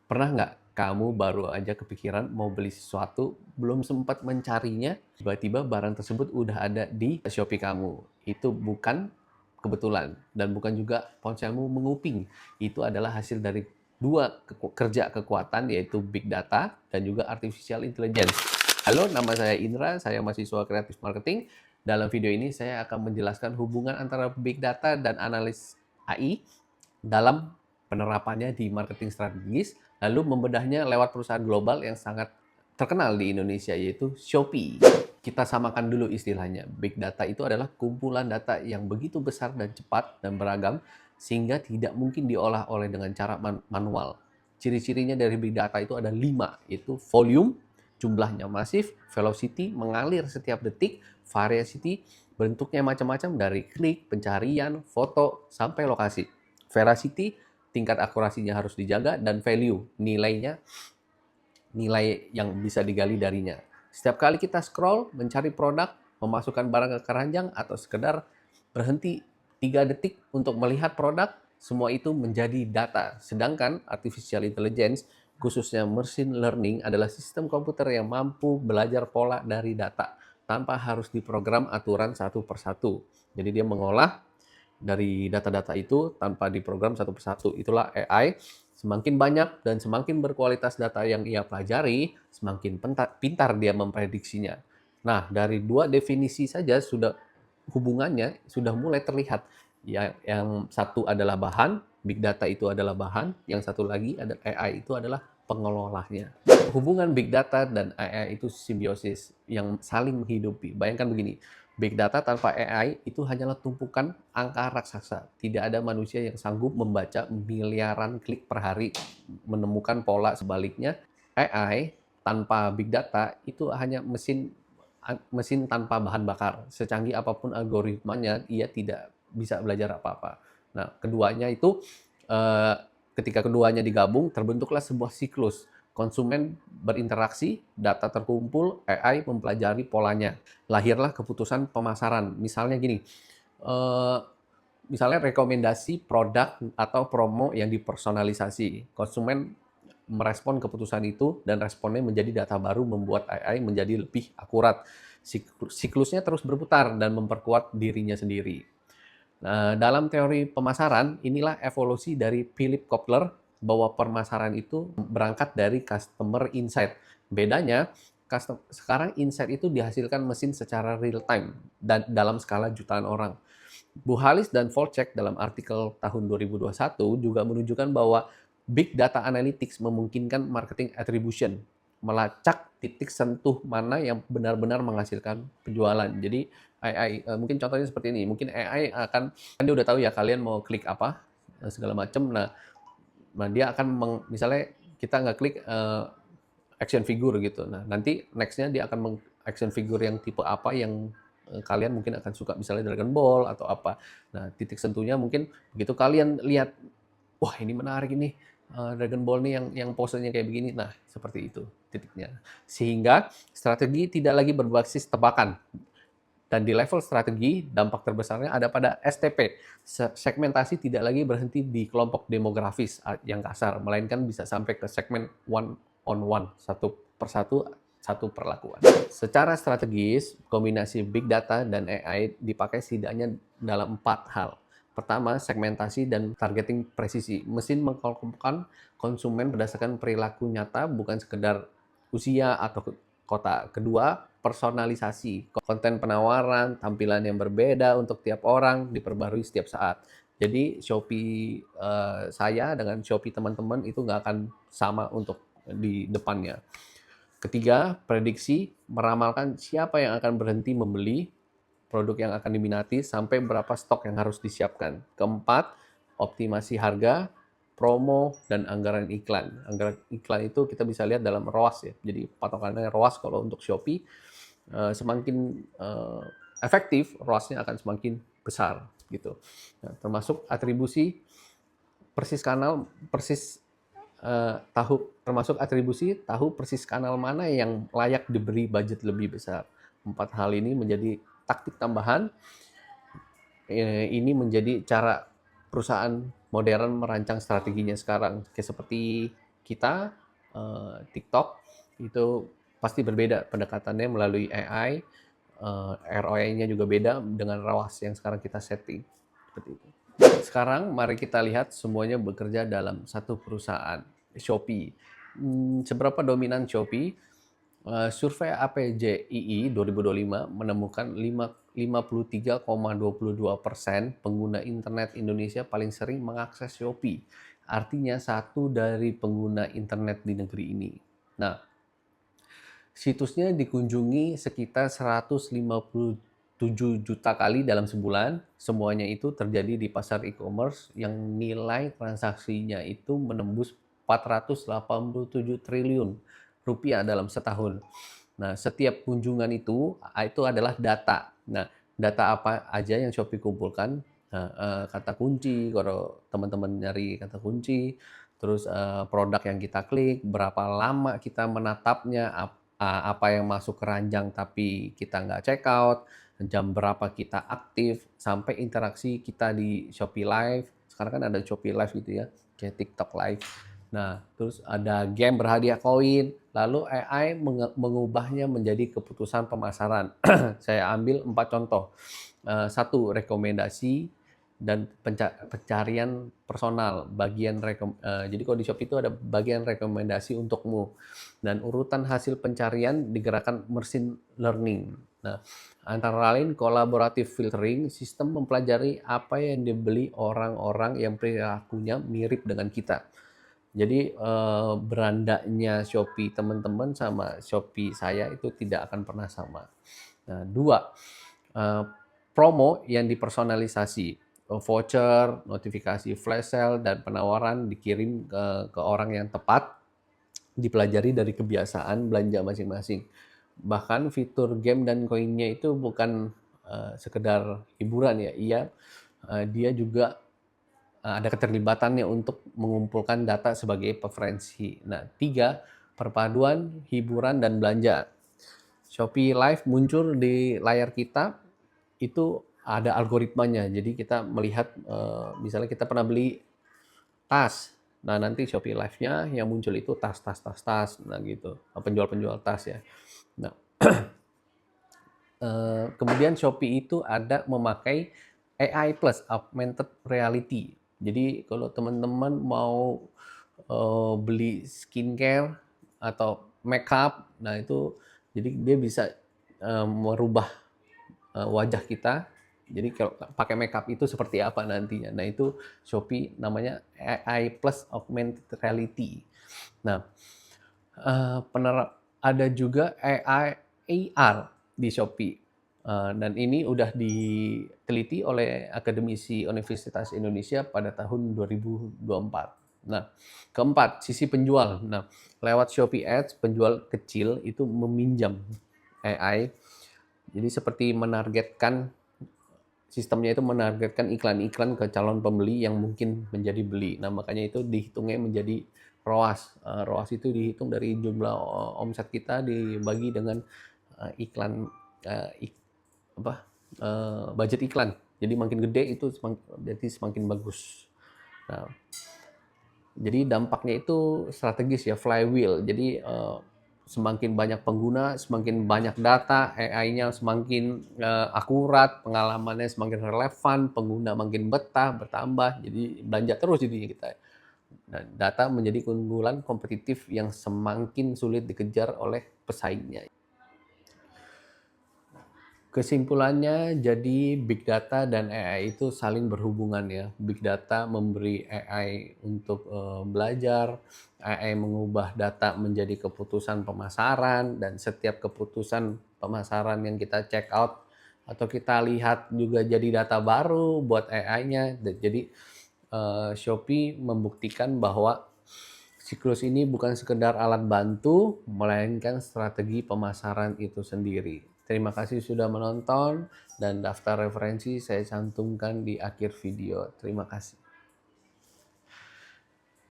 Pernah nggak kamu baru aja kepikiran mau beli sesuatu, belum sempat mencarinya, tiba-tiba barang tersebut udah ada di Shopee kamu. Itu bukan kebetulan dan bukan juga ponselmu menguping. Itu adalah hasil dari dua kerja kekuatan yaitu Big Data dan juga Artificial Intelligence. Halo, nama saya Indra, saya mahasiswa kreatif marketing. Dalam video ini saya akan menjelaskan hubungan antara Big Data dan analis AI dalam penerapannya di marketing strategis, lalu membedahnya lewat perusahaan global yang sangat terkenal di Indonesia, yaitu Shopee. Kita samakan dulu istilahnya. Big data itu adalah kumpulan data yang begitu besar dan cepat dan beragam, sehingga tidak mungkin diolah oleh dengan cara manual. Ciri-cirinya dari big data itu ada 5, yaitu volume, jumlahnya masif, velocity, mengalir setiap detik, variety, bentuknya macam-macam dari klik, pencarian, foto, sampai lokasi. Veracity, tingkat akurasinya harus dijaga, dan value, nilai yang bisa digali darinya. Setiap kali kita scroll, mencari produk, memasukkan barang ke keranjang, atau sekedar berhenti 3 detik untuk melihat produk, semua itu menjadi data. Sedangkan artificial intelligence, khususnya machine learning, adalah sistem komputer yang mampu belajar pola dari data tanpa harus diprogram aturan satu persatu. Jadi dia mengolah dari data-data itu tanpa diprogram satu persatu. Itulah AI. Semakin banyak dan semakin berkualitas data yang ia pelajari, semakin pintar dia memprediksinya. Nah, dari dua definisi saja hubungannya sudah mulai terlihat. Ya, yang satu adalah bahan, big data itu adalah bahan, yang satu lagi ada AI itu adalah pengelolanya. Hubungan big data dan AI itu simbiosis yang saling menghidupi. Bayangkan begini, big data tanpa AI itu hanyalah tumpukan angka raksasa. Tidak ada manusia yang sanggup membaca miliaran klik per hari, menemukan pola. Sebaliknya, AI tanpa big data itu hanya mesin tanpa bahan bakar. Secanggih apapun algoritmanya, ia tidak bisa belajar apa-apa. Nah, keduanya itu eh, ketika keduanya digabung, terbentuklah sebuah siklus. Konsumen berinteraksi, data terkumpul, AI mempelajari polanya. Lahirlah keputusan pemasaran. Misalnya gini, eh, misalnya rekomendasi produk atau promo yang dipersonalisasi. Konsumen merespon keputusan itu dan responnya menjadi data baru, membuat AI menjadi lebih akurat. Siklusnya terus berputar dan memperkuat dirinya sendiri. Nah, dalam teori pemasaran, inilah evolusi dari Philip Kotler bahwa pemasaran itu berangkat dari customer insight. Bedanya, sekarang insight itu dihasilkan mesin secara real time dan dalam skala jutaan orang. Bu Halis dan Volcek dalam artikel tahun 2021 juga menunjukkan bahwa Big Data Analytics memungkinkan marketing attribution, melacak titik sentuh mana yang benar-benar menghasilkan penjualan. Jadi AI, mungkin contohnya seperti ini, mungkin AI akan, kan dia udah tahu ya kalian mau klik apa, segala macam. Nah dia akan, misalnya kita nggak klik action figure gitu. Nah nanti nextnya dia akan action figure yang tipe apa yang kalian mungkin akan suka, misalnya Dragon Ball atau apa. Nah, titik sentuhnya mungkin begitu kalian lihat, wah ini menarik ini, Dragon Ball nih yang posenya kayak begini. Nah, seperti itu titiknya. Sehingga strategi tidak lagi berbasis tebakan. Dan di level strategi, dampak terbesarnya ada pada STP. Segmentasi tidak lagi berhenti di kelompok demografis yang kasar, melainkan bisa sampai ke segmen one on one, satu persatu, satu perlakuan. Secara strategis, kombinasi big data dan AI dipakai setidaknya dalam 4 hal. Pertama, segmentasi dan targeting presisi. Mesin mengkelompokkan konsumen berdasarkan perilaku nyata, bukan sekedar usia atau kota. Kedua, personalisasi. Konten penawaran, tampilan yang berbeda untuk tiap orang, diperbarui setiap saat. Jadi Shopee saya dengan Shopee teman-teman itu nggak akan sama untuk di depannya. Ketiga, prediksi, meramalkan siapa yang akan berhenti membeli, produk yang akan diminati, sampai berapa stok yang harus disiapkan. Keempat, optimasi harga, promo, dan anggaran iklan. Anggaran iklan itu kita bisa lihat dalam ROAS ya. Jadi patokannya ROAS kalau untuk Shopee, semakin efektif, ROAS-nya akan semakin besar gitu. Nah, termasuk atribusi, persis kanal, persis termasuk atribusi, tahu persis kanal mana yang layak diberi budget lebih besar. 4 hal ini menjadi taktik tambahan. Ini menjadi cara perusahaan modern merancang strateginya sekarang. Kayak seperti kita, TikTok, itu pasti berbeda pendekatannya melalui AI, ROI-nya juga beda dengan ROAS yang sekarang kita setting, seperti itu. Sekarang mari kita lihat semuanya bekerja dalam satu perusahaan, Shopee. Seberapa dominan Shopee? Survei APJII 2025 menemukan 53,22% pengguna internet Indonesia paling sering mengakses Shopee. Artinya 1 dari pengguna internet di negeri ini. Nah, situsnya dikunjungi sekitar 157 juta kali dalam sebulan. Semuanya itu terjadi di pasar e-commerce yang nilai transaksinya itu menembus 487 triliun rupiah dalam setahun. Nah, setiap kunjungan itu adalah data. Nah, data apa aja yang Shopee kumpulkan? Nah, kata kunci, kalau teman-teman nyari kata kunci, terus produk yang kita klik, berapa lama kita menatapnya, apa yang masuk keranjang tapi kita nggak check out, jam berapa kita aktif, sampai interaksi kita di Shopee Live. Sekarang kan ada Shopee Live gitu ya, kayak TikTok Live. Nah, terus ada game berhadiah koin, lalu AI mengubahnya menjadi keputusan pemasaran. Saya ambil 4 contoh. 1, rekomendasi dan pencarian personal. Jadi kalau di Shopee itu ada bagian rekomendasi untukmu. Dan urutan hasil pencarian digerakkan machine learning. Nah, antara lain collaborative filtering, sistem mempelajari apa yang dibeli orang-orang yang perilakunya mirip dengan kita. Jadi berandanya Shopee teman-teman sama Shopee saya itu tidak akan pernah sama. Nah, 2, promo yang dipersonalisasi, voucher, notifikasi flash sale, dan penawaran dikirim ke orang yang tepat, dipelajari dari kebiasaan belanja masing-masing. Bahkan fitur game dan koinnya itu bukan sekedar hiburan ya, dia juga ada keterlibatannya untuk mengumpulkan data sebagai preferensi. Nah, 3, perpaduan hiburan dan belanja. Shopee Live muncul di layar kita, itu ada algoritmanya. Jadi kita melihat, misalnya kita pernah beli tas. Nah, nanti Shopee Live-nya yang muncul itu tas. Nah gitu, penjual-penjual tas ya. Nah, kemudian Shopee itu ada memakai AI plus augmented reality. Jadi kalau teman-teman mau beli skincare atau makeup, nah itu jadi dia bisa merubah wajah kita. Jadi kalau pakai makeup itu seperti apa nantinya. Nah itu Shopee namanya AI plus augmented reality. Nah, ada juga AI AR di Shopee. Dan ini udah diteliti oleh akademisi Universitas Indonesia pada tahun 2024. Nah, keempat, sisi penjual. Nah, lewat Shopee Ads, penjual kecil itu meminjam AI. Jadi seperti sistemnya itu menargetkan iklan-iklan ke calon pembeli yang mungkin menjadi beli. Nah, makanya itu dihitungnya menjadi ROAS. ROAS itu dihitung dari jumlah omset kita dibagi dengan iklan budget iklan. Jadi makin gede itu berarti semakin bagus. Nah, jadi dampaknya itu strategis ya, flywheel. Jadi semakin banyak pengguna, semakin banyak data, AI-nya semakin akurat, pengalamannya semakin relevan, pengguna makin betah, bertambah. Jadi belanja terus jadinya kita. Dan data menjadi keunggulan kompetitif yang semakin sulit dikejar oleh pesaingnya. Kesimpulannya, jadi big data dan AI itu saling berhubungan ya. Big data memberi AI untuk belajar, AI mengubah data menjadi keputusan pemasaran, dan setiap keputusan pemasaran yang kita check out atau kita lihat juga jadi data baru buat AI-nya. Jadi Shopee membuktikan bahwa siklus ini bukan sekedar alat bantu, melainkan strategi pemasaran itu sendiri. Terima kasih sudah menonton, dan daftar referensi saya cantumkan di akhir video. Terima kasih.